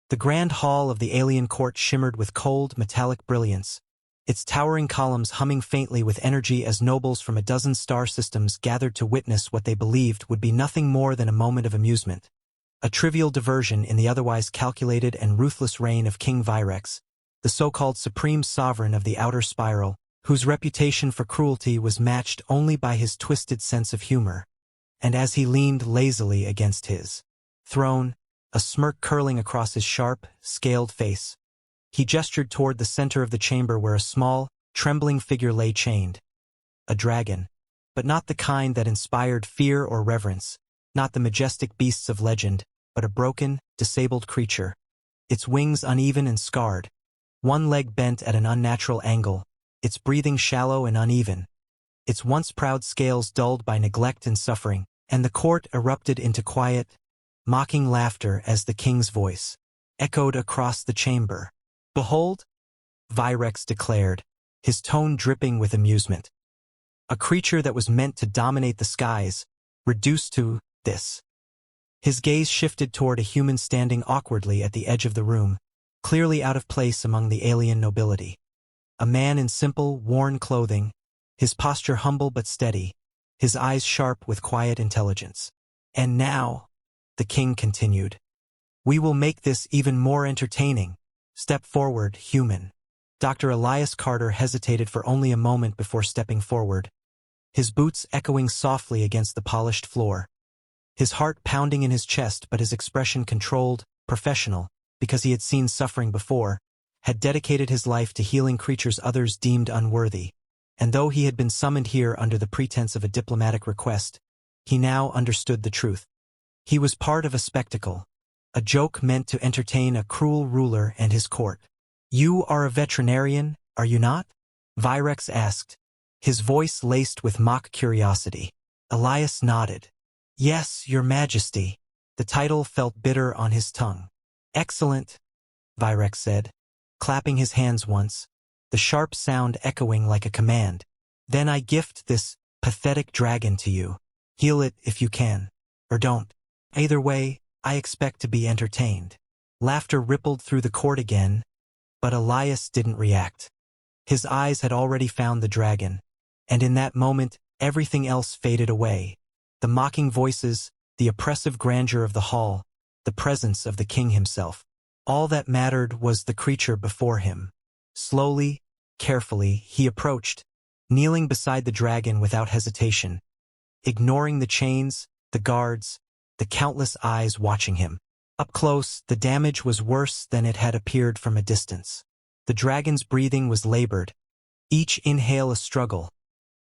The grand hall of the alien court shimmered with cold, metallic brilliance, its towering columns humming faintly with energy as nobles from a dozen star systems gathered to witness what they believed would be nothing more than a moment of amusement. A trivial diversion in the otherwise calculated and ruthless reign of King Virex, the so-called supreme sovereign of the outer spiral, whose reputation for cruelty was matched only by his twisted sense of humor. And as he leaned lazily against his throne, a smirk curling across his sharp, scaled face, he gestured toward the center of the chamber where a small, trembling figure lay chained. A dragon, but not the kind that inspired fear or reverence, not the majestic beasts of legend, but a broken, disabled creature, its wings uneven and scarred, one leg bent at an unnatural angle, its breathing shallow and uneven, its once proud scales dulled by neglect and suffering, and the court erupted into quiet, mocking laughter as the king's voice echoed across the chamber. "Behold," Virex declared, his tone dripping with amusement. "A creature that was meant to dominate the skies, reduced to this." His gaze shifted toward a human standing awkwardly at the edge of the room, clearly out of place among the alien nobility. A man in simple, worn clothing, his posture humble but steady, his eyes sharp with quiet intelligence. "And now," the king continued, "we will make this even more entertaining. Step forward, human." Dr. Elias Carter hesitated for only a moment before stepping forward, his boots echoing softly against the polished floor, his heart pounding in his chest but his expression controlled, professional, because he had seen suffering before, had dedicated his life to healing creatures others deemed unworthy, and though he had been summoned here under the pretense of a diplomatic request, he now understood the truth. He was part of a spectacle, a joke meant to entertain a cruel ruler and his court. "You are a veterinarian, are you not?" Virex asked, his voice laced with mock curiosity. Elias nodded. "Yes, your majesty." The title felt bitter on his tongue. "Excellent," Virex said, clapping his hands once, the sharp sound echoing like a command. "Then I gift this pathetic dragon to you. Heal it if you can. Or don't. Either way, I expect to be entertained." Laughter rippled through the court again, but Elias didn't react. His eyes had already found the dragon, and in that moment, everything else faded away. The mocking voices, the oppressive grandeur of the hall, the presence of the king himself. All that mattered was the creature before him. Slowly, carefully, he approached, kneeling beside the dragon without hesitation, ignoring the chains, the guards, the countless eyes watching him. Up close, the damage was worse than it had appeared from a distance. The dragon's breathing was labored, each inhale a struggle,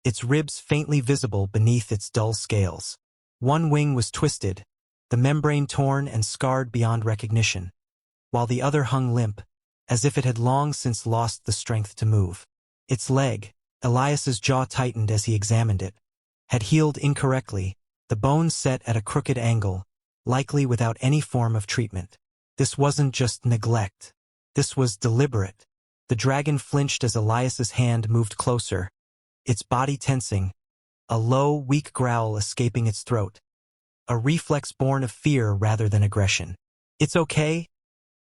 its ribs faintly visible beneath its dull scales. One wing was twisted, the membrane torn and scarred beyond recognition, while the other hung limp, as if it had long since lost the strength to move. Its leg, Elias's jaw tightened as he examined it, had healed incorrectly, the bones set at a crooked angle, likely without any form of treatment. This wasn't just neglect. This was deliberate. The dragon flinched as Elias's hand moved closer, its body tensing, a low, weak growl escaping its throat, a reflex born of fear rather than aggression. "It's okay,"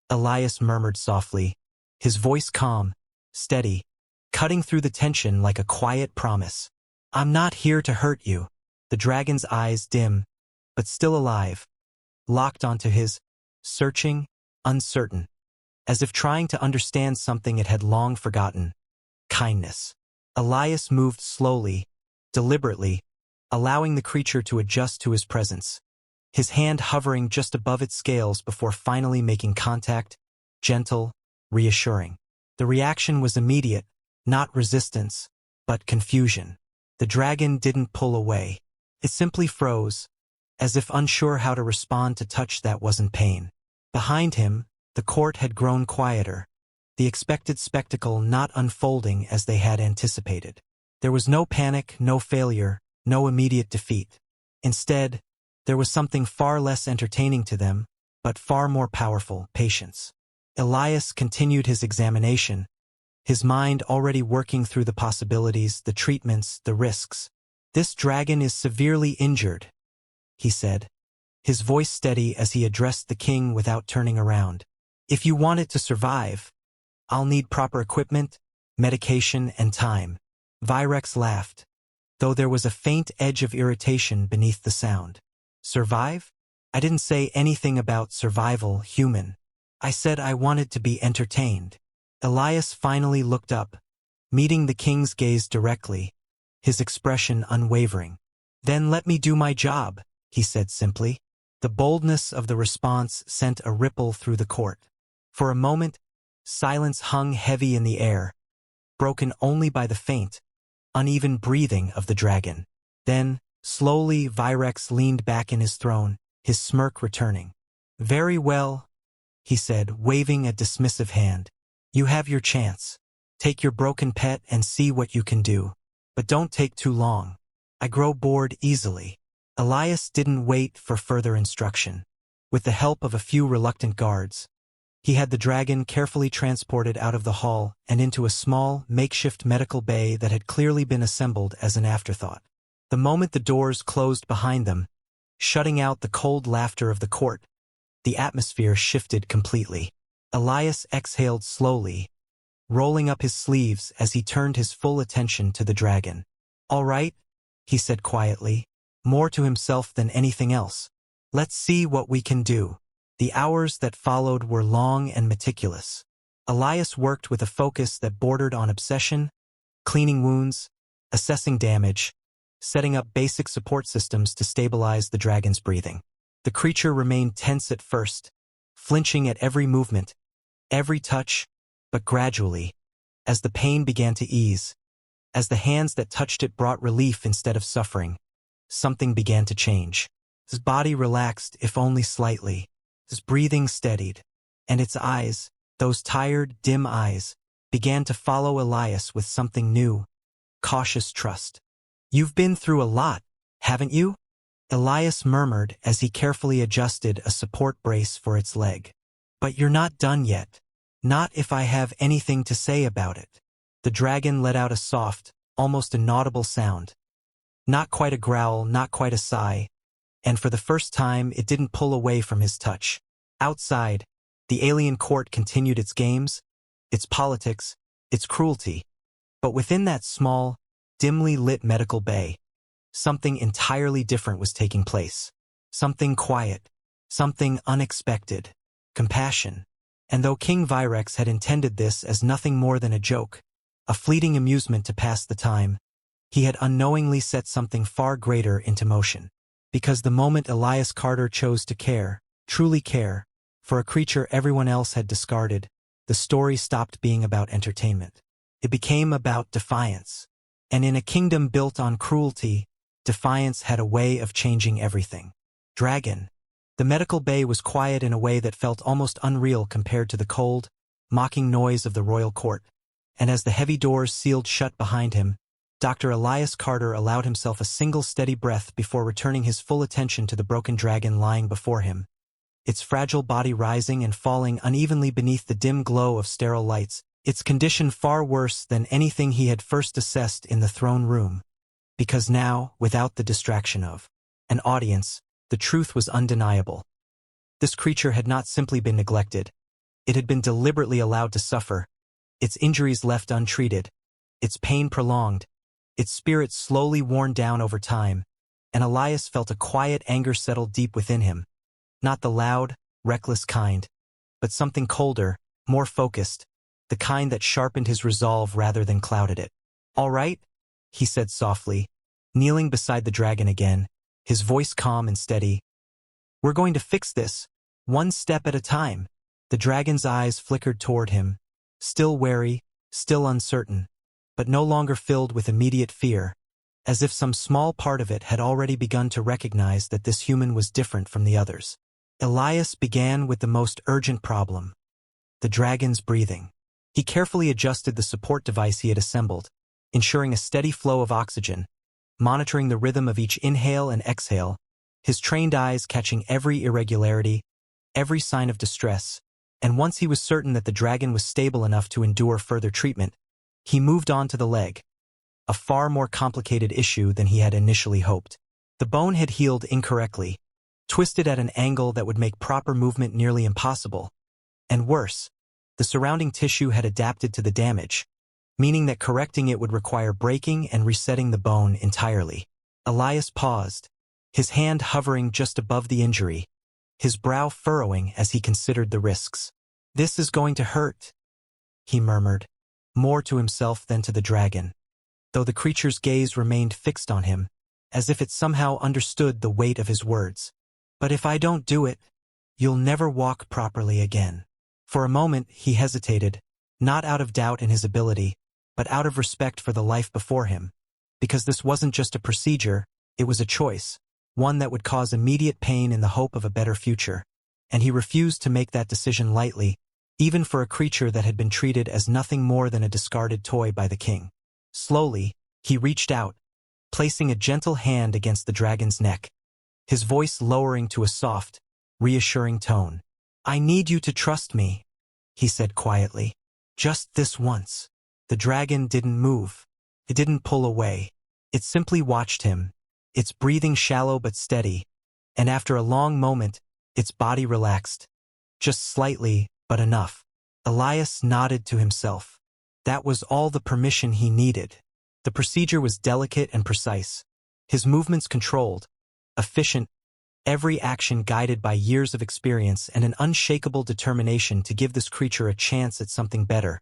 Elias murmured softly, his voice calm, steady, cutting through the tension like a quiet promise. "I'm not here to hurt you." The dragon's eyes dim, but still alive, locked onto his, searching, uncertain, as if trying to understand something it had long forgotten. Kindness. Elias moved slowly, deliberately, allowing the creature to adjust to his presence, his hand hovering just above its scales before finally making contact, gentle, reassuring. The reaction was immediate, not resistance, but confusion. The dragon didn't pull away. It simply froze, as if unsure how to respond to touch that wasn't pain. Behind him, the court had grown quieter, the expected spectacle not unfolding as they had anticipated. There was no panic, no failure, no immediate defeat. Instead, there was something far less entertaining to them, but far more powerful: patience. Elias continued his examination, his mind already working through the possibilities, the treatments, the risks. "This dragon is severely injured," he said, his voice steady as he addressed the king without turning around. If you want it to survive, I'll need proper equipment, medication, and time. Virex laughed, though there was a faint edge of irritation beneath the sound. Survive? I didn't say anything about survival, human. I said I wanted to be entertained. Elias finally looked up, meeting the king's gaze directly, his expression unwavering. Then let me do my job, he said simply. The boldness of the response sent a ripple through the court. For a moment, silence hung heavy in the air, broken only by the faint, uneven breathing of the dragon. Then, slowly, Virex leaned back in his throne, his smirk returning. Very well, he said, waving a dismissive hand. You have your chance. Take your broken pet and see what you can do. But don't take too long. I grow bored easily. Elias didn't wait for further instruction. With the help of a few reluctant guards, he had the dragon carefully transported out of the hall and into a small, makeshift medical bay that had clearly been assembled as an afterthought. The moment the doors closed behind them, shutting out the cold laughter of the court, the atmosphere shifted completely. Elias exhaled slowly, rolling up his sleeves as he turned his full attention to the dragon. All right, he said quietly, more to himself than anything else. Let's see what we can do. The hours that followed were long and meticulous. Elias worked with a focus that bordered on obsession, cleaning wounds, assessing damage, setting up basic support systems to stabilize the dragon's breathing. The creature remained tense at first, flinching at every movement, every touch, but gradually, as the pain began to ease, as the hands that touched it brought relief instead of suffering, something began to change. His body relaxed, if only slightly. His breathing steadied, and its eyes, those tired, dim eyes, began to follow Elias with something new, cautious trust. You've been through a lot, haven't you? Elias murmured as he carefully adjusted a support brace for its leg. But you're not done yet. Not if I have anything to say about it. The dragon let out a soft, almost inaudible sound. Not quite a growl, not quite a sigh, and for the first time it didn't pull away from his touch. Outside, the alien court continued its games, its politics, its cruelty. But within that small, dimly lit medical bay, something entirely different was taking place. Something quiet, something unexpected, compassion. And though King Virex had intended this as nothing more than a joke, a fleeting amusement to pass the time, he had unknowingly set something far greater into motion. Because the moment Elias Carter chose to care, truly care, for a creature everyone else had discarded, the story stopped being about entertainment. It became about defiance. And in a kingdom built on cruelty, defiance had a way of changing everything. Dragon. The medical bay was quiet in a way that felt almost unreal compared to the cold, mocking noise of the royal court. And as the heavy doors sealed shut behind him, Dr. Elias Carter allowed himself a single steady breath before returning his full attention to the broken dragon lying before him, its fragile body rising and falling unevenly beneath the dim glow of sterile lights, its condition far worse than anything he had first assessed in the throne room. Because now, without the distraction of an audience, the truth was undeniable. This creature had not simply been neglected. It had been deliberately allowed to suffer, its injuries left untreated, its pain prolonged, its spirit slowly worn down over time, and Elias felt a quiet anger settle deep within him. Not the loud, reckless kind, but something colder, more focused, the kind that sharpened his resolve rather than clouded it. All right, he said softly, kneeling beside the dragon again, his voice calm and steady. We're going to fix this, one step at a time. The dragon's eyes flickered toward him, still wary, still uncertain, but no longer filled with immediate fear, as if some small part of it had already begun to recognize that this human was different from the others. Elias began with the most urgent problem, the dragon's breathing. He carefully adjusted the support device he had assembled, ensuring a steady flow of oxygen, monitoring the rhythm of each inhale and exhale, his trained eyes catching every irregularity, every sign of distress, and once he was certain that the dragon was stable enough to endure further treatment, he moved on to the leg, a far more complicated issue than he had initially hoped. The bone had healed incorrectly, twisted at an angle that would make proper movement nearly impossible, And worse, the surrounding tissue had adapted to the damage, meaning that correcting it would require breaking and resetting the bone entirely. Elias paused, his hand hovering just above the injury, his brow furrowing as he considered the risks. "This is going to hurt," he murmured, more to himself than to the dragon, though the creature's gaze remained fixed on him, as if it somehow understood the weight of his words. "But if I don't do it, you'll never walk properly again." For a moment he hesitated, not out of doubt in his ability, but out of respect for the life before him, because this wasn't just a procedure, it was a choice, one that would cause immediate pain in the hope of a better future, and he refused to make that decision lightly, even for a creature that had been treated as nothing more than a discarded toy by the king. Slowly, he reached out, placing a gentle hand against the dragon's neck, his voice lowering to a soft, reassuring tone. "I need you to trust me," he said quietly. "Just this once." The dragon didn't move. It didn't pull away. It simply watched him, its breathing shallow but steady, and after a long moment, its body relaxed. Just slightly, but enough. Elias nodded to himself. That was all the permission he needed. The procedure was delicate and precise, his movements controlled, efficient, every action guided by years of experience and an unshakable determination to give this creature a chance at something better.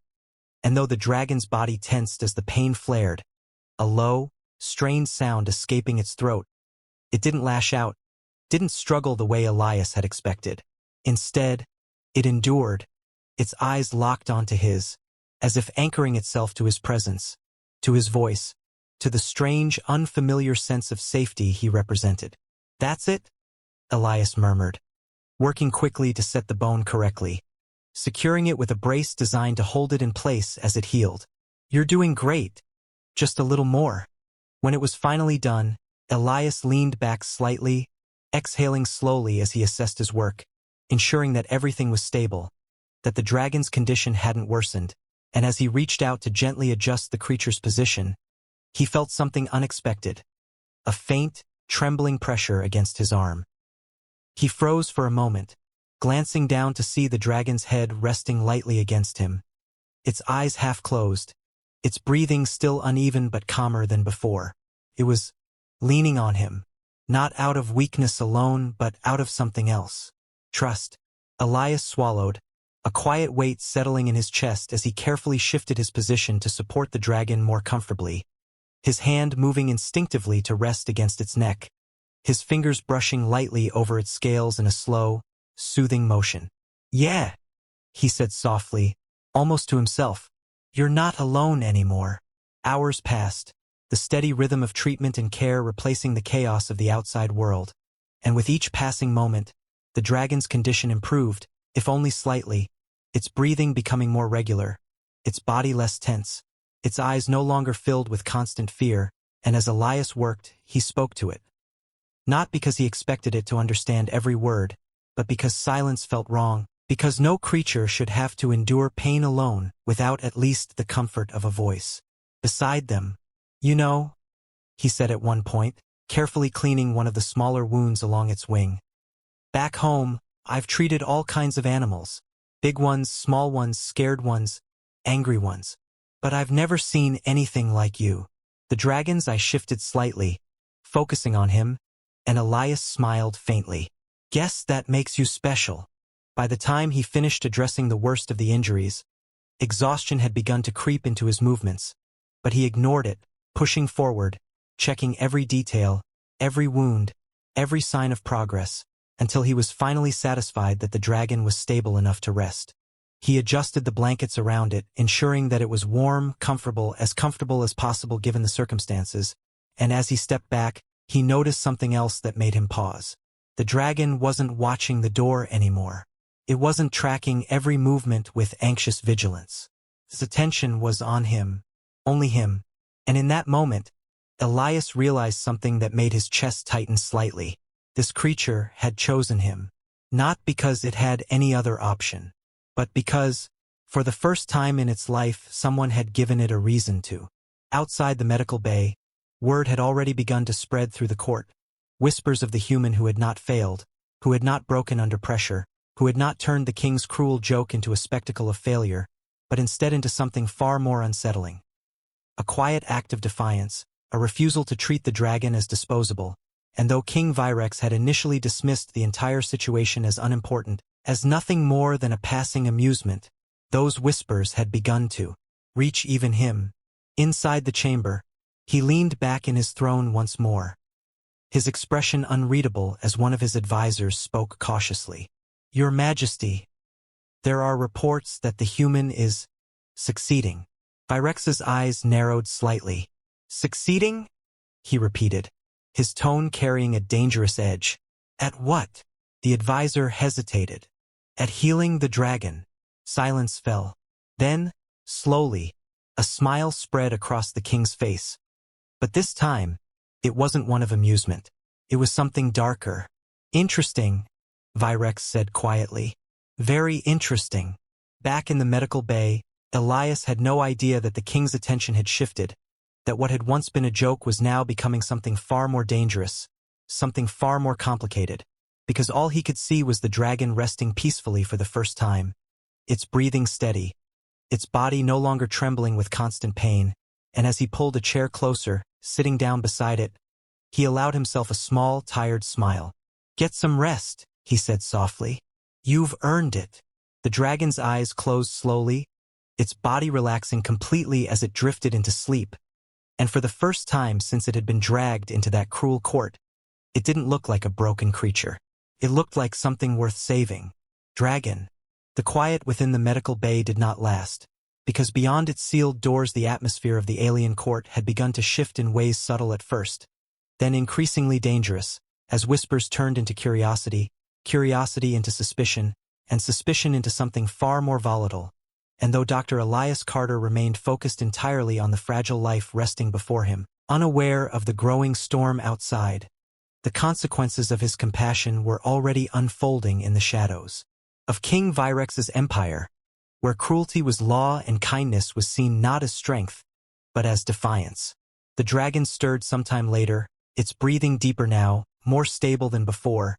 And though the dragon's body tensed as the pain flared, a low, strained sound escaping its throat, it didn't lash out, didn't struggle the way Elias had expected. Instead, it endured, its eyes locked onto his, as if anchoring itself to his presence, to his voice, to the strange, unfamiliar sense of safety he represented. "That's it?" Elias murmured, working quickly to set the bone correctly, securing it with a brace designed to hold it in place as it healed. "You're doing great. Just a little more." When it was finally done, Elias leaned back slightly, exhaling slowly as he assessed his work, ensuring that everything was stable, that the dragon's condition hadn't worsened, and as he reached out to gently adjust the creature's position, he felt something unexpected, a faint, trembling pressure against his arm. He froze for a moment, glancing down to see the dragon's head resting lightly against him, its eyes half closed, its breathing still uneven but calmer than before. It was leaning on him, not out of weakness alone but out of something else. Trust. Elias swallowed, a quiet weight settling in his chest as he carefully shifted his position to support the dragon more comfortably, his hand moving instinctively to rest against its neck, his fingers brushing lightly over its scales in a slow, soothing motion. "Yeah," he said softly, almost to himself. "You're not alone anymore." Hours passed, the steady rhythm of treatment and care replacing the chaos of the outside world, and with each passing moment, the dragon's condition improved, if only slightly, its breathing becoming more regular, its body less tense, its eyes no longer filled with constant fear, and as Elias worked, he spoke to it. Not because he expected it to understand every word, but because silence felt wrong, because no creature should have to endure pain alone without at least the comfort of a voice beside them. "You know," he said at one point, carefully cleaning one of the smaller wounds along its wing. "Back home, I've treated all kinds of animals, big ones, small ones, scared ones, angry ones. But I've never seen anything like you." The dragons I shifted slightly, focusing on him, and Elias smiled faintly. "Guess that makes you special." By the time he finished addressing the worst of the injuries, exhaustion had begun to creep into his movements, but he ignored it, pushing forward, checking every detail, every wound, every sign of progress, until he was finally satisfied that the dragon was stable enough to rest. He adjusted the blankets around it, ensuring that it was warm, comfortable as possible given the circumstances, and as he stepped back, he noticed something else that made him pause. The dragon wasn't watching the door anymore. It wasn't tracking every movement with anxious vigilance. His attention was on him, only him, and in that moment, Elias realized something that made his chest tighten slightly. This creature had chosen him, not because it had any other option, but because, for the first time in its life, someone had given it a reason to. Outside the medical bay, word had already begun to spread through the court, whispers of the human who had not failed, who had not broken under pressure, who had not turned the king's cruel joke into a spectacle of failure, but instead into something far more unsettling. A quiet act of defiance, a refusal to treat the dragon as disposable, and though King Virex had initially dismissed the entire situation as unimportant, as nothing more than a passing amusement, those whispers had begun to reach even him. Inside the chamber, he leaned back in his throne once more, his expression unreadable as one of his advisors spoke cautiously. "Your Majesty, there are reports that the human is succeeding." Virex's eyes narrowed slightly. "Succeeding?" he repeated, his tone carrying a dangerous edge. "At what?" The advisor hesitated. "At healing the dragon." Silence fell. Then, slowly, a smile spread across the king's face. But this time, it wasn't one of amusement. It was something darker. "Interesting," Virex said quietly. "Very interesting." Back in the medical bay, Elias had no idea that the king's attention had shifted, that what had once been a joke was now becoming something far more dangerous, something far more complicated, because all he could see was the dragon resting peacefully for the first time, its breathing steady, its body no longer trembling with constant pain, and as he pulled a chair closer, sitting down beside it, he allowed himself a small, tired smile. "Get some rest," he said softly. "You've earned it." The dragon's eyes closed slowly, its body relaxing completely as it drifted into sleep, and for the first time since it had been dragged into that cruel court, it didn't look like a broken creature. It looked like something worth saving. Dragon. The quiet within the medical bay did not last, because beyond its sealed doors the atmosphere of the alien court had begun to shift in ways subtle at first, then increasingly dangerous, as whispers turned into curiosity, curiosity into suspicion, and suspicion into something far more volatile. And though Dr. Elias Carter remained focused entirely on the fragile life resting before him, unaware of the growing storm outside, the consequences of his compassion were already unfolding in the shadows of King Virex's empire, where cruelty was law and kindness was seen not as strength, but as defiance. The dragon stirred sometime later, its breathing deeper now, more stable than before,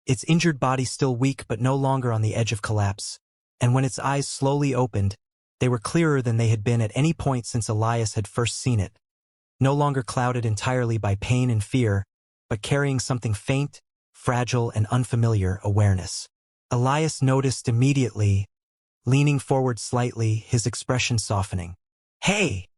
its injured body still weak but no longer on the edge of collapse. And when its eyes slowly opened, they were clearer than they had been at any point since Elias had first seen it, no longer clouded entirely by pain and fear, but carrying something faint, fragile, and unfamiliar awareness. Elias noticed immediately, leaning forward slightly, his expression softening. "Hey,"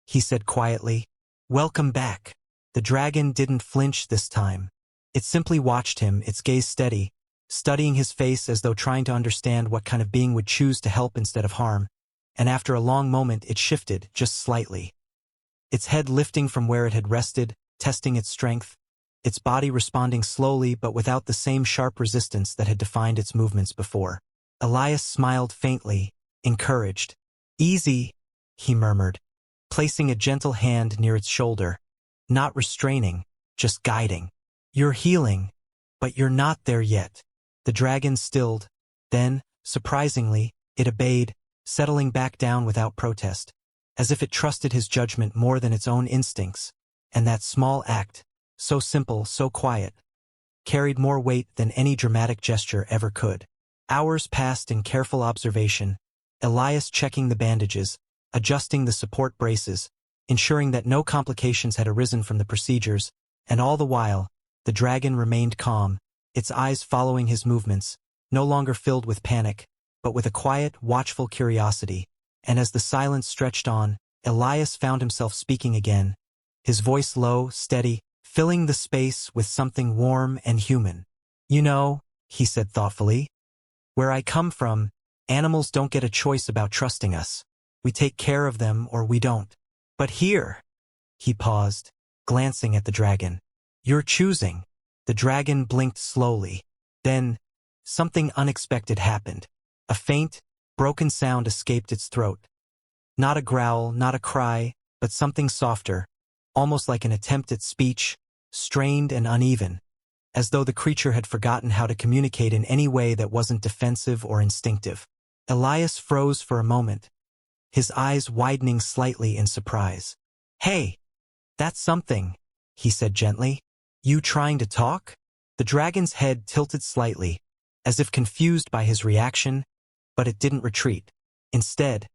he said quietly, "welcome back." The dragon didn't flinch this time. It simply watched him, its gaze steady, studying his face as though trying to understand what kind of being would choose to help instead of harm, and after a long moment it shifted, just slightly. Its head lifting from where it had rested, testing its strength, its body responding slowly but without the same sharp resistance that had defined its movements before. Elias smiled faintly, encouraged. "Easy," he murmured, placing a gentle hand near its shoulder, not restraining, just guiding. "You're healing, but you're not there yet." The dragon stilled, then, surprisingly, it obeyed, settling back down without protest, as if it trusted his judgment more than its own instincts, and that small act, so simple, so quiet, carried more weight than any dramatic gesture ever could. Hours passed in careful observation, Elias checking the bandages, adjusting the support braces, ensuring that no complications had arisen from the procedures, and all the while, the dragon remained calm, its eyes following his movements, no longer filled with panic, but with a quiet, watchful curiosity. And as the silence stretched on, Elias found himself speaking again, his voice low, steady, filling the space with something warm and human. "You know," he said thoughtfully, "where I come from, animals don't get a choice about trusting us. We take care of them or we don't. But here," he paused, glancing at the dragon, "you're choosing." The dragon blinked slowly. Then, something unexpected happened. A faint, broken sound escaped its throat. Not a growl, not a cry, but something softer, almost like an attempt at speech, strained and uneven, as though the creature had forgotten how to communicate in any way that wasn't defensive or instinctive. Elias froze for a moment, his eyes widening slightly in surprise. "Hey, that's something," he said gently. "You trying to talk?" The dragon's head tilted slightly, as if confused by his reaction, but it didn't retreat. Instead,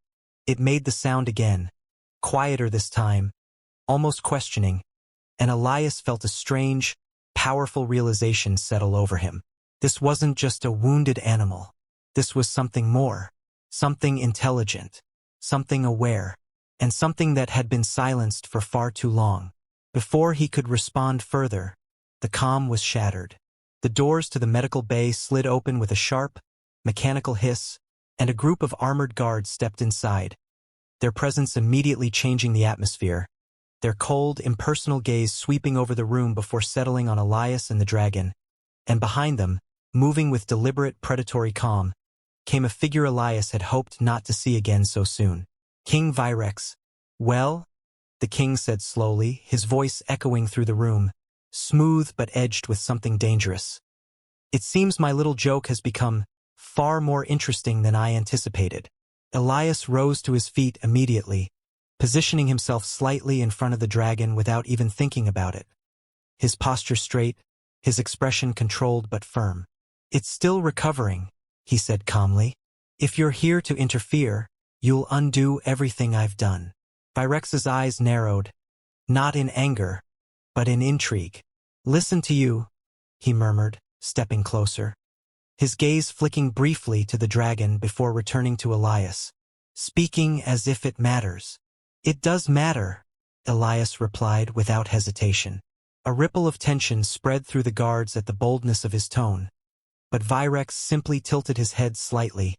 it made the sound again, quieter this time, almost questioning, and Elias felt a strange, powerful realization settle over him. This wasn't just a wounded animal. This was something more, something intelligent, something aware, and something that had been silenced for far too long. Before he could respond further, the calm was shattered. The doors to the medical bay slid open with a sharp, mechanical hiss, and a group of armored guards stepped inside, their presence immediately changing the atmosphere, their cold, impersonal gaze sweeping over the room before settling on Elias and the dragon. And behind them, moving with deliberate, predatory calm, came a figure Elias had hoped not to see again so soon. King Virex. "Well?" the king said slowly, his voice echoing through the room, smooth but edged with something dangerous. "It seems my little joke has become far more interesting than I anticipated." Elias rose to his feet immediately, positioning himself slightly in front of the dragon without even thinking about it. His posture straight, his expression controlled but firm. "It's still recovering," he said calmly. "If you're here to interfere, you'll undo everything I've done." Virex's eyes narrowed, not in anger, but in intrigue. "Listen to you," he murmured, stepping closer, his gaze flicking briefly to the dragon before returning to Elias, speaking as if it matters. "It does matter," Elias replied without hesitation. A ripple of tension spread through the guards at the boldness of his tone, but Virex simply tilted his head slightly,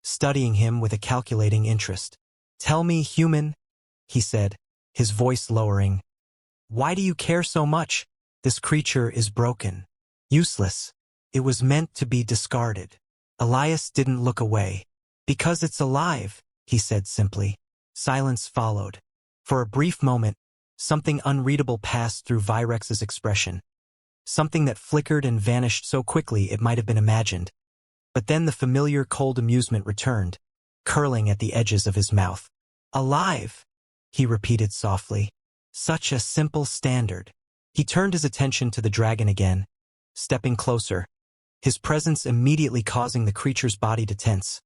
studying him with a calculating interest. "Tell me, human," he said, his voice lowering. "Why do you care so much? This creature is broken, useless. It was meant to be discarded." Elias didn't look away. "Because it's alive," he said simply. Silence followed. For a brief moment, something unreadable passed through Virex's expression, something that flickered and vanished so quickly it might have been imagined. But then the familiar cold amusement returned, curling at the edges of his mouth. "Alive," he repeated softly. "Such a simple standard." He turned his attention to the dragon again, stepping closer, his presence immediately causing the creature's body to tense,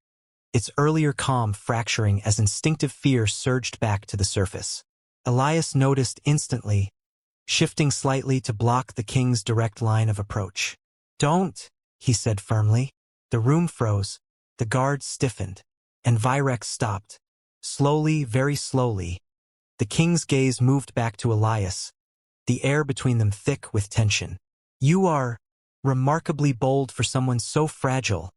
its earlier calm fracturing as instinctive fear surged back to the surface. Elias noticed instantly, shifting slightly to block the king's direct line of approach. "Don't," he said firmly. The room froze, the guards stiffened, and Virex stopped. Slowly, very slowly, the king's gaze moved back to Elias, the air between them thick with tension. "You are remarkably bold for someone so fragile,"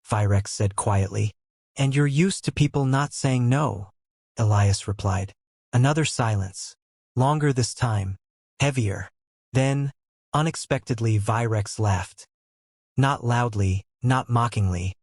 Virex said quietly. "And you're used to people not saying no," Elias replied. Another silence, longer this time, heavier. Then, unexpectedly, Virex laughed. Not loudly, not mockingly,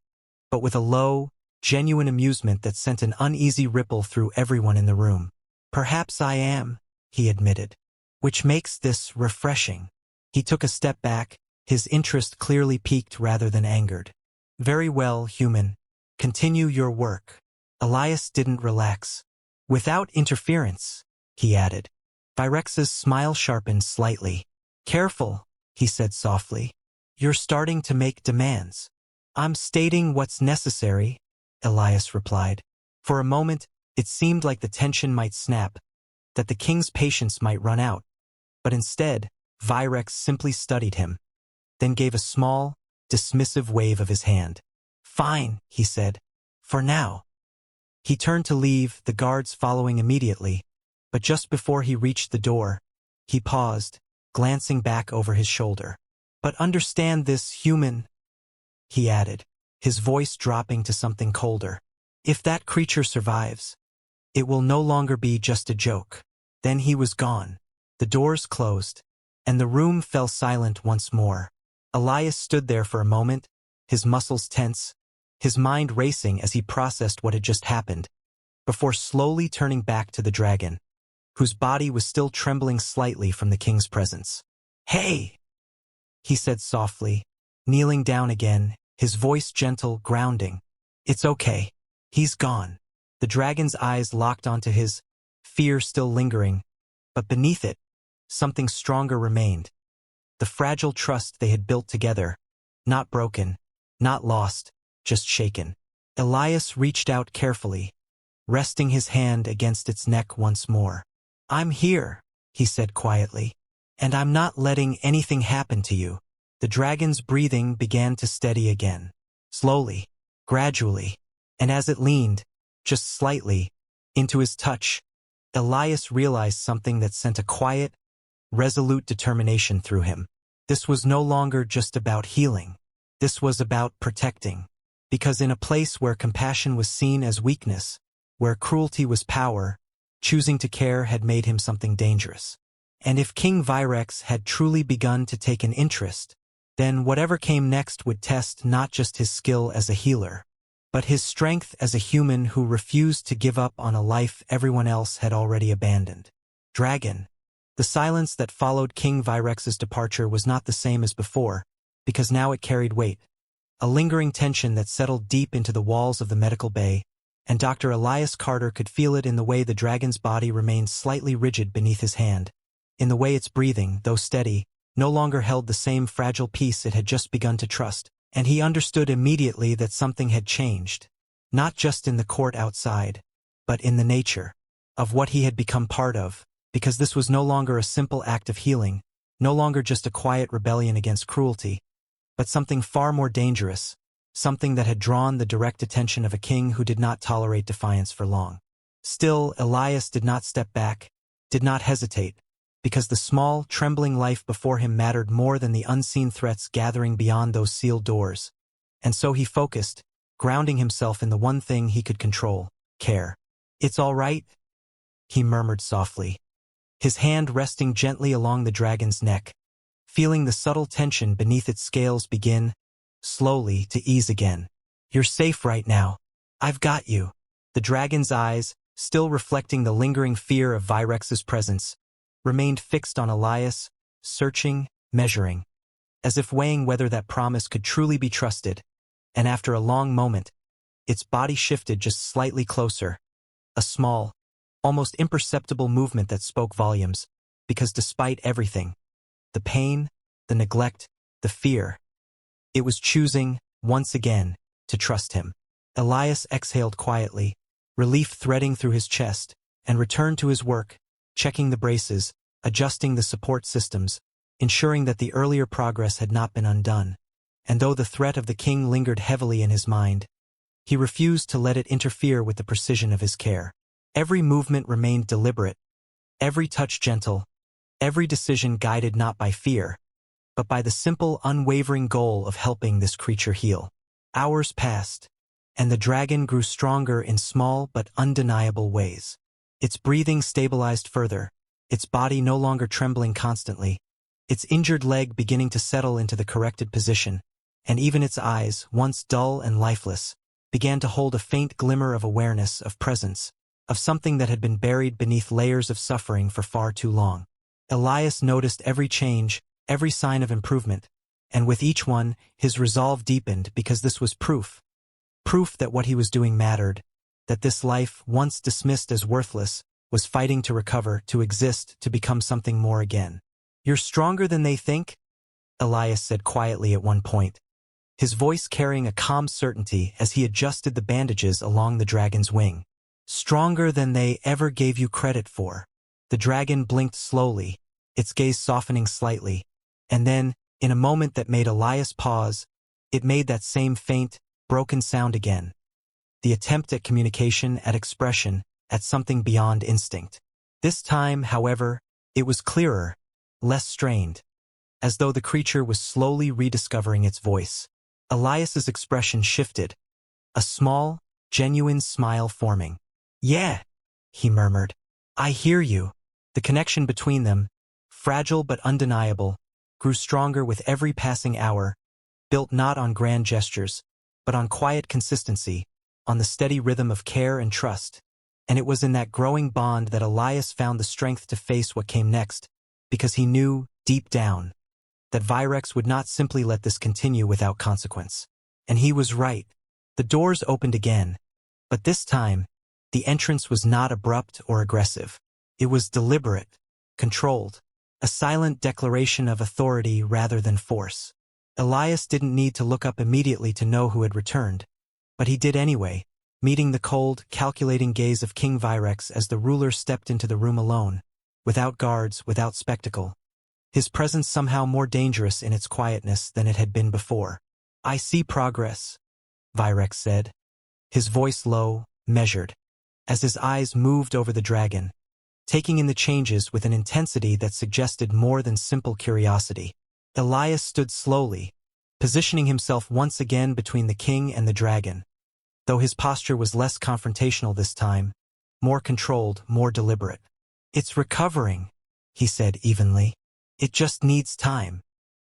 but with a low, genuine amusement that sent an uneasy ripple through everyone in the room. "Perhaps I am," he admitted, "which makes this refreshing." He took a step back, his interest clearly piqued rather than angered. "Very well, human. Continue your work." Elias didn't relax. "Without interference," he added. Virex's smile sharpened slightly. "Careful," he said softly. "You're starting to make demands." "I'm stating what's necessary," Elias replied. For a moment, it seemed like the tension might snap, that the king's patience might run out. But instead, Virex simply studied him, then gave a small, dismissive wave of his hand. "Fine," he said. "For now." He turned to leave, the guards following immediately, but just before he reached the door, he paused, glancing back over his shoulder. "But understand this, human," he added, his voice dropping to something colder. "If that creature survives, it will no longer be just a joke." Then he was gone. The doors closed, and the room fell silent once more. Elias stood there for a moment, his muscles tense, his mind racing as he processed what had just happened, before slowly turning back to the dragon, whose body was still trembling slightly from the king's presence. "Hey!" he said softly, kneeling down again, his voice gentle, grounding. "It's okay. He's gone." The dragon's eyes locked onto his, fear still lingering, but beneath it, something stronger remained. The fragile trust they had built together, not broken, Not lost, just shaken. Elias reached out carefully, resting his hand against its neck once more. "I'm here," he said quietly, "and I'm not letting anything happen to you." The dragon's breathing began to steady again. Slowly, gradually, and as it leaned, just slightly, into his touch, Elias realized something that sent a quiet, resolute determination through him. This was no longer just about healing. This was about protecting. Because in a place where compassion was seen as weakness, where cruelty was power, choosing to care had made him something dangerous. And if King Virex had truly begun to take an interest, then whatever came next would test not just his skill as a healer, but his strength as a human who refused to give up on a life everyone else had already abandoned. Dragon. The silence that followed King Virex's departure was not the same as before, because now it carried weight. A lingering tension that settled deep into the walls of the medical bay, and Dr. Elias Carter could feel it in the way the dragon's body remained slightly rigid beneath his hand, in the way its breathing, though steady, no longer held the same fragile peace it had just begun to trust, and he understood immediately that something had changed, not just in the court outside, but in the nature of what he had become part of, because this was no longer a simple act of healing, no longer just a quiet rebellion against cruelty, but something far more dangerous, something that had drawn the direct attention of a king who did not tolerate defiance for long. Still, Elias did not step back, did not hesitate, because the small, trembling life before him mattered more than the unseen threats gathering beyond those sealed doors. And so he focused, grounding himself in the one thing he could control: care. "It's all right," he murmured softly, his hand resting gently along the dragon's neck, feeling the subtle tension beneath its scales begin, slowly, to ease again. "You're safe right now. I've got you." The dragon's eyes, still reflecting the lingering fear of Virex's presence, remained fixed on Elias, searching, measuring, as if weighing whether that promise could truly be trusted, and after a long moment, its body shifted just slightly closer, a small, almost imperceptible movement that spoke volumes, because despite everything, the pain, the neglect, the fear, it was choosing, once again, to trust him. Elias exhaled quietly, relief threading through his chest, and returned to his work, checking the braces, adjusting the support systems, ensuring that the earlier progress had not been undone. And though the threat of the king lingered heavily in his mind, he refused to let it interfere with the precision of his care. Every movement remained deliberate, every touch gentle, every decision guided not by fear, but by the simple, unwavering goal of helping this creature heal. Hours passed, and the dragon grew stronger in small but undeniable ways. Its breathing stabilized further, its body no longer trembling constantly, its injured leg beginning to settle into the corrected position, and even its eyes, once dull and lifeless, began to hold a faint glimmer of awareness, of presence, of something that had been buried beneath layers of suffering for far too long. Elias noticed every change, every sign of improvement, and with each one, his resolve deepened, because this was proof that what he was doing mattered, that this life, once dismissed as worthless, was fighting to recover, to exist, to become something more again. "You're stronger than they think," Elias said quietly at one point, his voice carrying a calm certainty as he adjusted the bandages along the dragon's wing. "Stronger than they ever gave you credit for." The dragon blinked slowly, its gaze softening slightly, and then, in a moment that made Elias pause, it made that same faint, broken sound again. The attempt at communication, at expression, at something beyond instinct. This time, however, it was clearer, less strained, as though the creature was slowly rediscovering its voice. Elias's expression shifted, a small, genuine smile forming. "Yeah," he murmured. "I hear you." The connection between them, fragile but undeniable, grew stronger with every passing hour, built not on grand gestures, but on quiet consistency, on the steady rhythm of care and trust. And it was in that growing bond that Elias found the strength to face what came next, because he knew, deep down, that Virex would not simply let this continue without consequence. And he was right. The doors opened again, but this time, the entrance was not abrupt or aggressive. It was deliberate, controlled, a silent declaration of authority rather than force. Elias didn't need to look up immediately to know who had returned, but he did anyway, meeting the cold, calculating gaze of King Virex as the ruler stepped into the room alone, without guards, without spectacle. His presence somehow more dangerous in its quietness than it had been before. "I see progress," Virex said, his voice low, measured, as his eyes moved over the dragon, taking in the changes with an intensity that suggested more than simple curiosity. Elias stood slowly, positioning himself once again between the king and the dragon, though his posture was less confrontational this time, more controlled, more deliberate. "It's recovering," he said evenly. "It just needs time."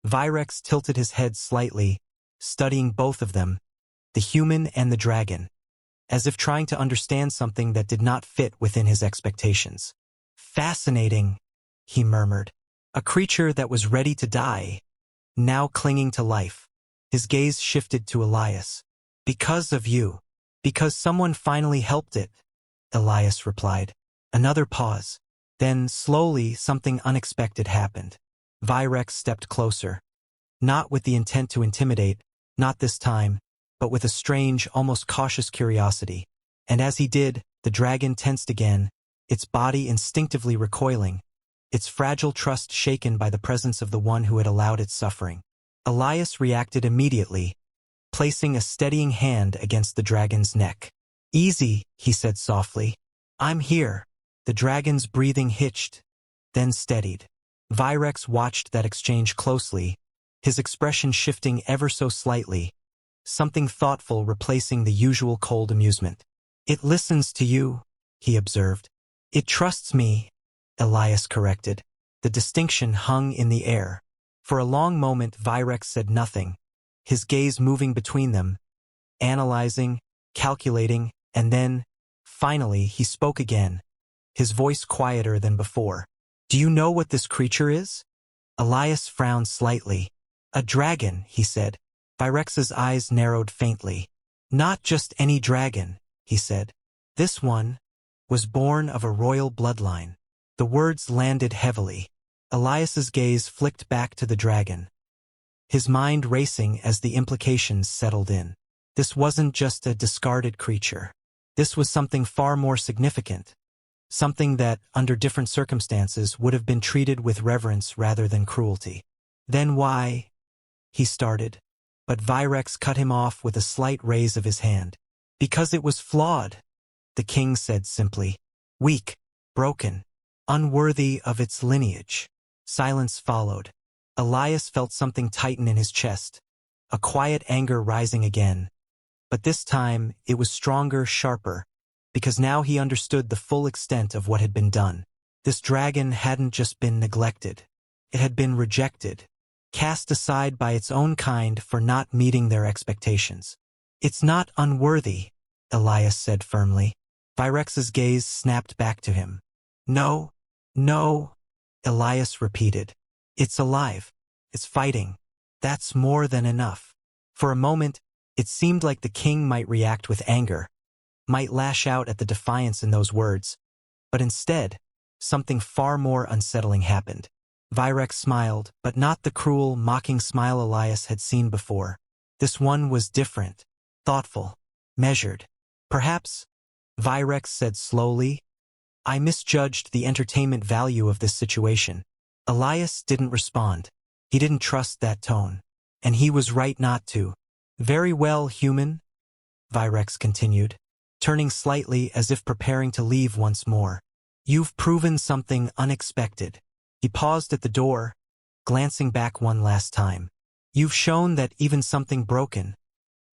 Virex tilted his head slightly, studying both of them, the human and the dragon, as if trying to understand something that did not fit within his expectations. "Fascinating," he murmured. "A creature that was ready to die, now clinging to life." His gaze shifted to Elias. "Because of you. Because someone finally helped it," Elias replied. Another pause. Then, slowly, something unexpected happened. Virex stepped closer. Not with the intent to intimidate, not this time, but with a strange, almost cautious curiosity. And as he did, the dragon tensed again, its body instinctively recoiling, its fragile trust shaken by the presence of the one who had allowed its suffering. Elias reacted immediately, placing a steadying hand against the dragon's neck. "Easy," he said softly. "I'm here." The dragon's breathing hitched, then steadied. Virex watched that exchange closely, his expression shifting ever so slightly, something thoughtful replacing the usual cold amusement. "It listens to you," he observed. "It trusts me," Elias corrected. The distinction hung in the air. For a long moment Virex said nothing, his gaze moving between them, analyzing, calculating, and then, finally, he spoke again, his voice quieter than before. "Do you know what this creature is?" Elias frowned slightly. "A dragon," he said. Virex's eyes narrowed faintly. "Not just any dragon," he said. "This one was born of a royal bloodline." The words landed heavily. Elias's gaze flicked back to the dragon, his mind racing as the implications settled in. This wasn't just a discarded creature. This was something far more significant, something that, under different circumstances, would have been treated with reverence rather than cruelty. "Then why?" he started, but Virex cut him off with a slight raise of his hand. "Because it was flawed," the king said simply. "Weak, broken, unworthy of its lineage." Silence followed. Elias felt something tighten in his chest, a quiet anger rising again. But this time, it was stronger, sharper, because now he understood the full extent of what had been done. This dragon hadn't just been neglected. It had been rejected, cast aside by its own kind for not meeting their expectations. "It's not unworthy," Elias said firmly. Virex's gaze snapped back to him. "No, no," Elias repeated. "It's alive. It's fighting. That's more than enough." For a moment, it seemed like the king might react with anger, might lash out at the defiance in those words. But instead, something far more unsettling happened. Virex smiled, but not the cruel, mocking smile Elias had seen before. This one was different, thoughtful, measured. "Perhaps," Virex said slowly, "I misjudged the entertainment value of this situation." Elias didn't respond. He didn't trust that tone. And he was right not to. "Very well, human," Virex continued, turning slightly as if preparing to leave once more. "You've proven something unexpected." He paused at the door, glancing back one last time. "You've shown that even something broken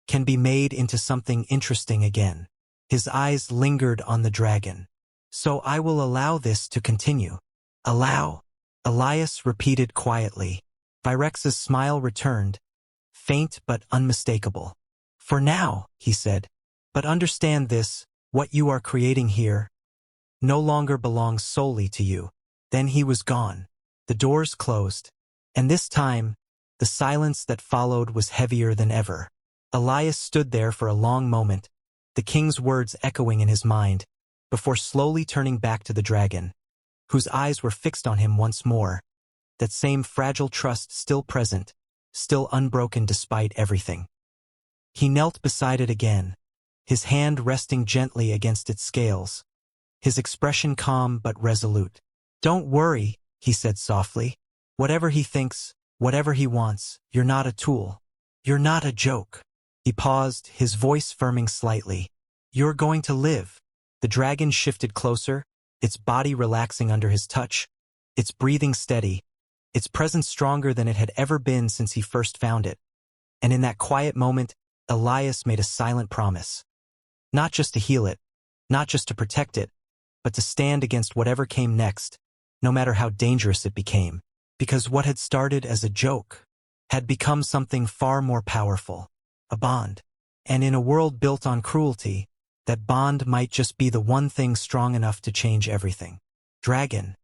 can be made into something interesting again." His eyes lingered on the dragon. "So I will allow this to continue." "Allow?" Elias repeated quietly. Virex's smile returned, faint but unmistakable. "For now," he said. "But understand this, what you are creating here no longer belongs solely to you." Then he was gone. The doors closed. And this time, the silence that followed was heavier than ever. Elias stood there for a long moment, the king's words echoing in his mind, before slowly turning back to the dragon, whose eyes were fixed on him once more, that same fragile trust still present, still unbroken despite everything. He knelt beside it again, his hand resting gently against its scales, his expression calm but resolute. "Don't worry," he said softly. "Whatever he thinks, whatever he wants, you're not a tool. You're not a joke." He paused, his voice firming slightly. "You're going to live." The dragon shifted closer, its body relaxing under his touch, its breathing steady, its presence stronger than it had ever been since he first found it. And in that quiet moment, Elias made a silent promise. Not just to heal it, not just to protect it, but to stand against whatever came next, no matter how dangerous it became. Because what had started as a joke had become something far more powerful, a bond. And in a world built on cruelty, that bond might just be the one thing strong enough to change everything. "Dragon,"